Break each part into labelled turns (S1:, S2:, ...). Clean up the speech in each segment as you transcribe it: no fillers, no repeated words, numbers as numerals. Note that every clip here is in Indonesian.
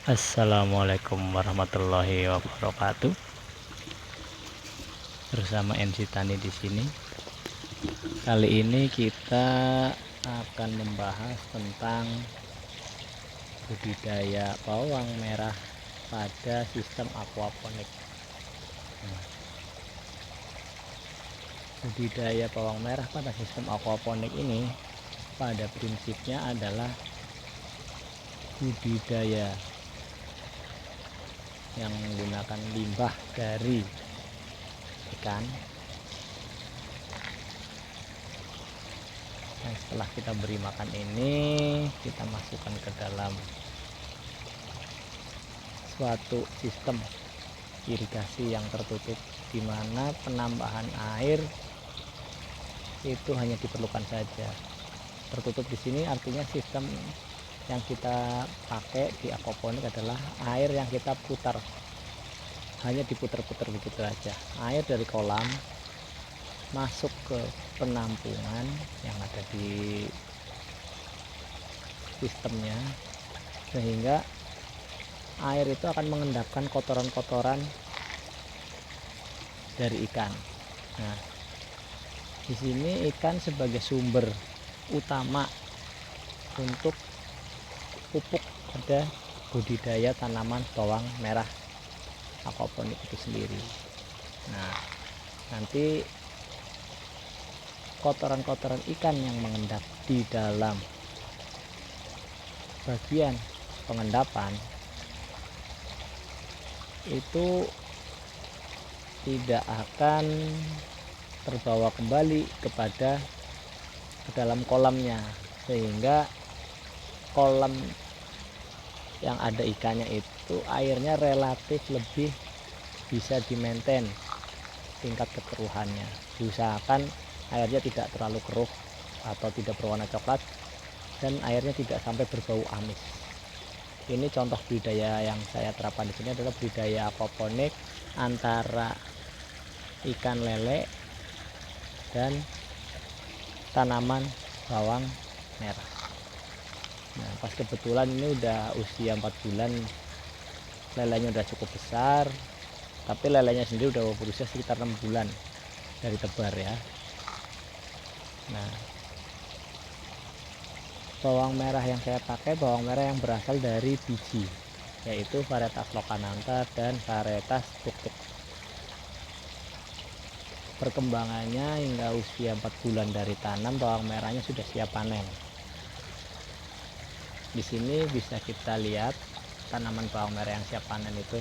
S1: Assalamualaikum warahmatullahi wabarakatuh. Bersama MC Tani di sini. Kali ini kita akan membahas tentang budidaya bawang merah pada sistem aquaponik. Budidaya bawang merah pada sistem aquaponik ini pada prinsipnya adalah budidaya yang menggunakan limbah dari ikan. Nah, setelah kita beri makan ini, kita masukkan ke dalam suatu sistem irigasi yang tertutup, di mana penambahan air itu hanya diperlukan saja. Tertutup di sini artinya sistem yang kita pakai di aquaponik adalah air yang kita putar, hanya diputar-putar begitu aja. Air dari kolam masuk ke penampungan yang ada di sistemnya, sehingga air itu akan mengendapkan kotoran-kotoran dari ikan. Nah, di sini ikan sebagai sumber utama untuk pupuk pada budidaya tanaman bawang merah aquaponik itu sendiri. Nah, nanti kotoran-kotoran ikan yang mengendap di dalam bagian pengendapan itu tidak akan terbawa kembali ke dalam kolamnya, sehingga kolam yang ada ikannya itu airnya relatif lebih bisa di-maintain tingkat kekeruhannya. Diusahakan airnya tidak terlalu keruh atau tidak berwarna coklat, dan airnya tidak sampai berbau amis. Ini contoh budidaya yang saya terapkan di sini adalah budidaya aquaponik antara ikan lele dan tanaman bawang merah. Nah, pas kebetulan ini udah usia 4 bulan, lelenya udah cukup besar, tapi lelenya sendiri udah berusia sekitar 6 bulan dari tebar ya. Nah, bawang merah yang saya pakai bawang merah yang berasal dari biji, yaitu varietas Lokananta dan varietas Tuk-Tuk. Perkembangannya hingga usia 4 bulan dari tanam, bawang merahnya sudah siap panen. Di sini bisa kita lihat tanaman bawang merah yang siap panen itu.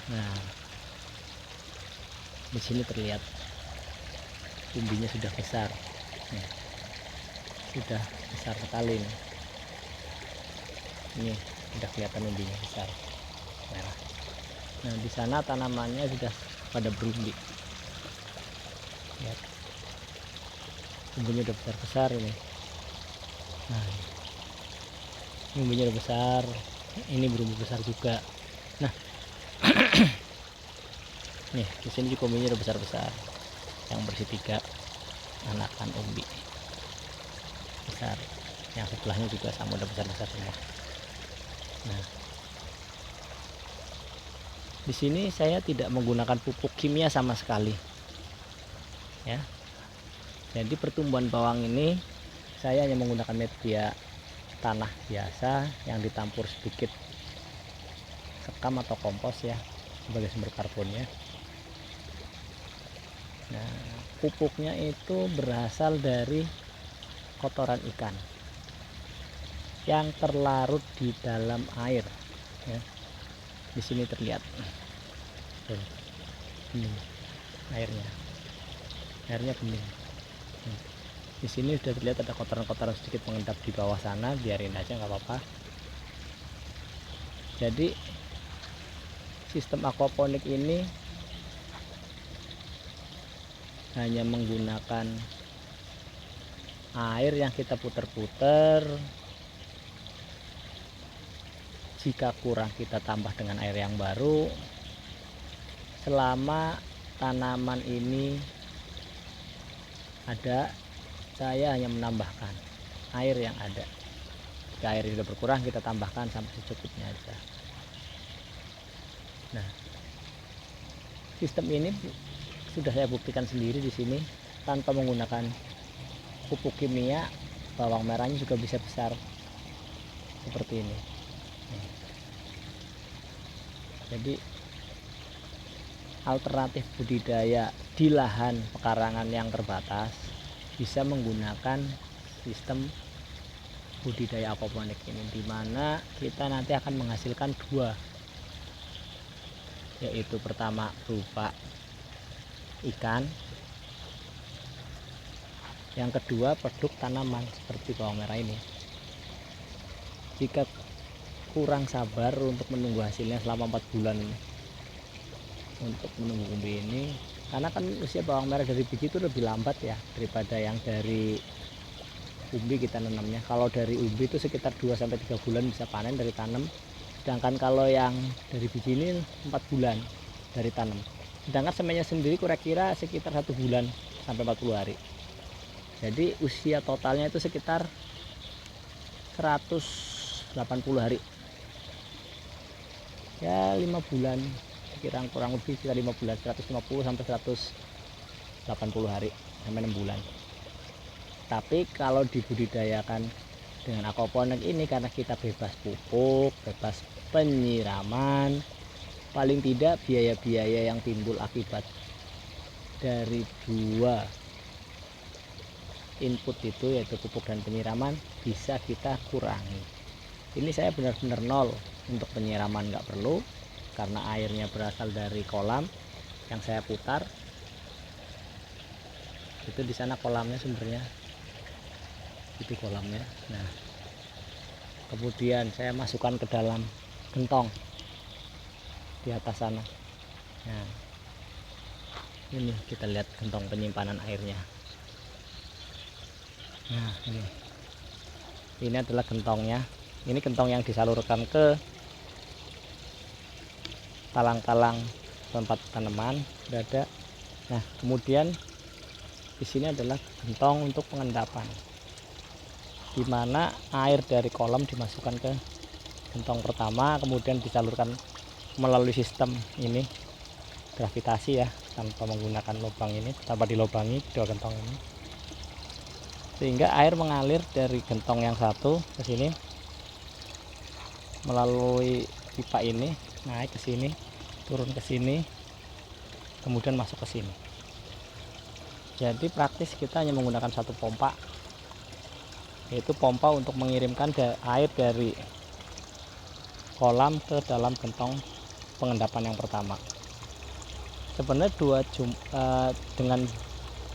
S1: Nah, di sini terlihat umbinya sudah besar. Nih, sudah besar sekali nih. Ini sudah kelihatan umbinya besar merah. Nah, di sana tanamannya sudah pada berumbi. Lihat, umbinya udah besar-besar ini. Nah, ini umbinya udah besar, ini berumbi besar juga. Nah, nih di sini juga umbinya udah besar-besar, yang bersih 3 anakan umbi besar. Yang sebelahnya juga sama, udah besar-besar semua. Nah, di sini saya tidak menggunakan pupuk kimia sama sekali ya. Jadi pertumbuhan bawang ini saya hanya menggunakan media tanah biasa yang ditampur sedikit sekam atau kompos ya, sebagai sumber karbonnya. Nah, pupuknya itu berasal dari kotoran ikan yang terlarut di dalam air ya. Di sini terlihat bening airnya bening. Di sini sudah terlihat ada kotoran-kotoran sedikit mengendap di bawah sana, biarin aja nggak apa-apa. Jadi sistem aquaponik ini hanya menggunakan air yang kita putar-putar. Jika kurang kita tambah dengan air yang baru. Selama tanaman ini ada, saya hanya menambahkan air yang ada. Jika air sudah berkurang, kita tambahkan sampai secukupnya aja. Nah, sistem ini sudah saya buktikan sendiri di sini tanpa menggunakan pupuk kimia. Bawang merahnya juga bisa besar seperti ini. Jadi alternatif budidaya di lahan pekarangan yang terbatas bisa menggunakan sistem budidaya aquaponik ini, dimana kita nanti akan menghasilkan dua, yaitu pertama berupa ikan, yang kedua produk tanaman seperti bawang merah ini. Jika kurang sabar untuk menunggu hasilnya selama 4 bulan untuk menunggu umbi ini, karena kan usia bawang merah dari biji itu lebih lambat ya daripada yang dari umbi kita nanamnya. Kalau dari umbi itu sekitar 2-3 bulan bisa panen dari tanam, sedangkan kalau yang dari biji ini 4 bulan dari tanam. Sedangkan semennya sendiri kira-kira sekitar 1 bulan sampai 40 hari. Jadi usia totalnya itu sekitar 180 hari, ya 5 bulan, kurang lebih sekitar 5 bulan, 150 sampai 180 hari sampai 6 bulan. Tapi kalau dibudidayakan dengan aquaponik ini, karena kita bebas pupuk, bebas penyiraman, paling tidak biaya-biaya yang timbul akibat dari dua input itu, yaitu pupuk dan penyiraman, bisa kita kurangi. Ini saya benar-benar nol untuk penyiraman, nggak perlu, karena airnya berasal dari kolam yang saya putar. Itu di sana kolamnya sumbernya, itu kolamnya. Nah, kemudian saya masukkan ke dalam gentong di atas sana. Nah, ini kita lihat gentong penyimpanan airnya. Nah, ini adalah gentongnya. Ini gentong yang disalurkan ke talang-talang tempat tanaman berada. Nah, kemudian di sini adalah gentong untuk pengendapan, di mana air dari kolam dimasukkan ke gentong pertama, kemudian disalurkan melalui sistem ini gravitasi ya, tanpa menggunakan lubang ini, tanpa dilobangi dua gentong ini, sehingga air mengalir dari gentong yang satu ke sini melalui pipa ini, naik ke sini, turun ke sini, kemudian masuk ke sini. Jadi praktis kita hanya menggunakan satu pompa, yaitu pompa untuk mengirimkan air dari kolam ke dalam gentong pengendapan yang pertama. Sebenarnya dengan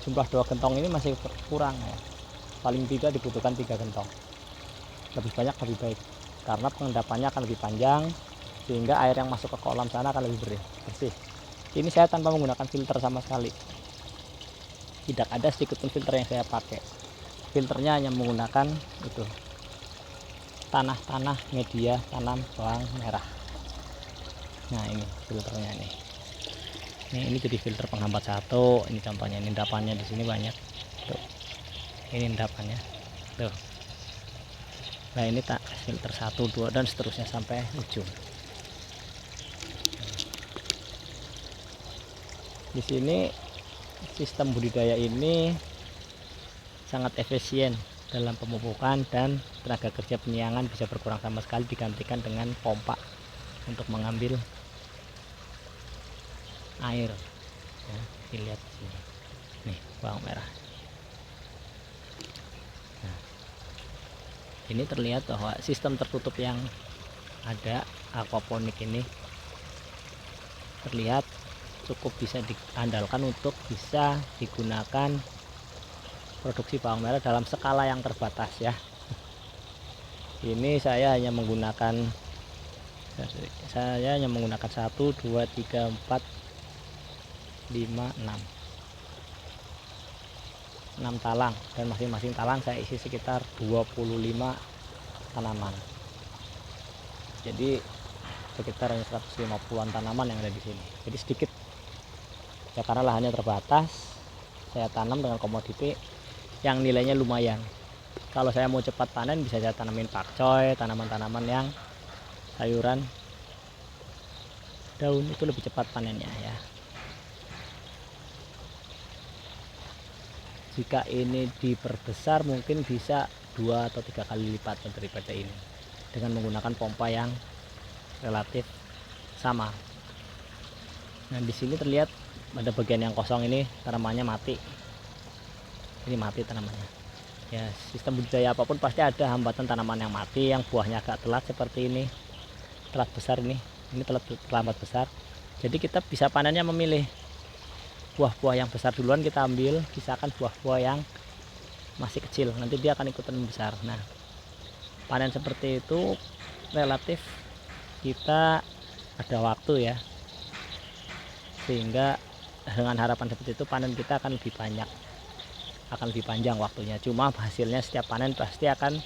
S1: jumlah 2 gentong ini masih kurang ya. Paling tidak dibutuhkan 3 gentong. Lebih banyak lebih baik, karena pengendapannya akan lebih panjang, sehingga air yang masuk ke kolam sana akan lebih bersih. Ini saya tanpa menggunakan filter sama sekali. Tidak ada sedikit pun filter yang saya pakai. Filternya hanya menggunakan itu tanah media tanam bawang merah. Nah, ini filternya nih. Ini jadi filter penghambat satu. Ini contohnya, ini endapannya di sini banyak. Tuh. Ini endapannya. Tuh. Nah, ini tak filter 1, 2 dan seterusnya sampai ujung. Di sini sistem budidaya ini sangat efisien dalam pemupukan, dan tenaga kerja penyiangan bisa berkurang sama sekali, digantikan dengan pompa untuk mengambil air ya, dilihat sini nih bawang merah. Nah, ini terlihat bahwa sistem tertutup yang ada aquaponik ini terlihat cukup bisa diandalkan untuk bisa digunakan produksi bawang merah dalam skala yang terbatas ya. Ini saya hanya menggunakan 1, 2, 3, 4, 5, 6 talang, dan masing-masing talang saya isi sekitar 25 tanaman. Jadi sekitar 150-an tanaman yang ada di sini. Jadi sedikit ya, karena lahannya terbatas. Saya tanam dengan komoditi yang nilainya lumayan. kalau saya mau cepat panen bisa saya tanamin pakcoy, tanaman-tanaman yang sayuran daun, itu lebih cepat panennya ya. Jika ini diperbesar mungkin bisa 2 atau 3 kali lipat daripada ini dengan menggunakan pompa yang relatif sama. Nah di sini terlihat pada bagian yang kosong ini tanamannya mati. Ini mati tanamannya. Ya sistem budidaya apapun pasti ada hambatan tanaman yang mati, yang buahnya agak telat seperti ini, telat besar ini terlambat besar. Jadi kita bisa panennya memilih buah-buah yang besar duluan kita ambil, sisakan buah-buah yang masih kecil, nanti dia akan ikutan membesar. Nah panen seperti itu relatif kita ada waktu ya, sehingga dengan harapan seperti itu panen kita akan lebih banyak, akan lebih panjang waktunya. Cuma hasilnya setiap panen pasti akan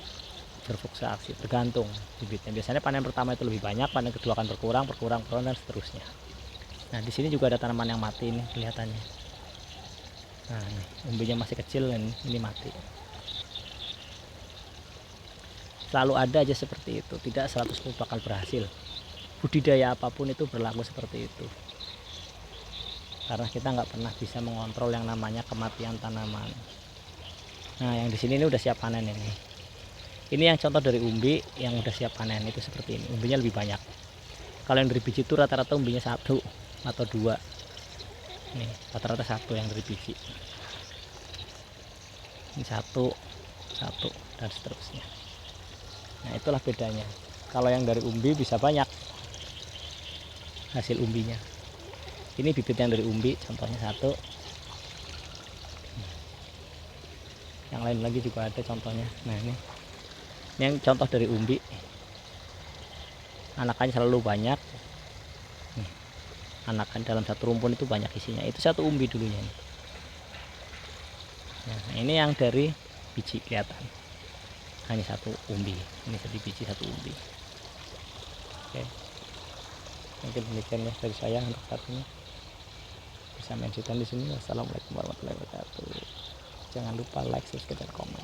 S1: berfluktuasi tergantung bibitnya. Biasanya panen pertama itu lebih banyak, panen kedua akan berkurang dan seterusnya. Nah di sini juga ada tanaman yang mati ini kelihatannya. Nah ini umbinya masih kecil dan ini mati. Selalu ada aja seperti itu, tidak 100% bakal berhasil. Budidaya apapun itu berlaku seperti itu. Karena kita nggak pernah bisa mengontrol yang namanya kematian tanaman. Nah yang di sini ini udah siap panen ini. Ini yang contoh dari umbi yang udah siap panen itu seperti ini. Umbinya lebih banyak. Kalau yang dari biji itu rata-rata umbinya 1 atau 2. Nih rata-rata 1 yang dari biji. Ini 1 dan seterusnya. Nah itulah bedanya. Kalau yang dari umbi bisa banyak hasil umbinya. Ini bibit yang dari umbi, contohnya 1. Yang lain lagi juga ada contohnya. Nah ini yang contoh dari umbi, anakannya selalu banyak. Nih, anakan dalam satu rumpun itu banyak isinya. Itu 1 umbi dulunya nih. Nah ini yang dari biji kelihatan. Nah, ini 1 umbi, ini 1 biji 1 umbi. Oke, mungkin demikian ya dari saya untuk saat ini. Bisa mention di sini. Wassalamualaikum warahmatullahi wabarakatuh. Jangan lupa like, subscribe, dan komen.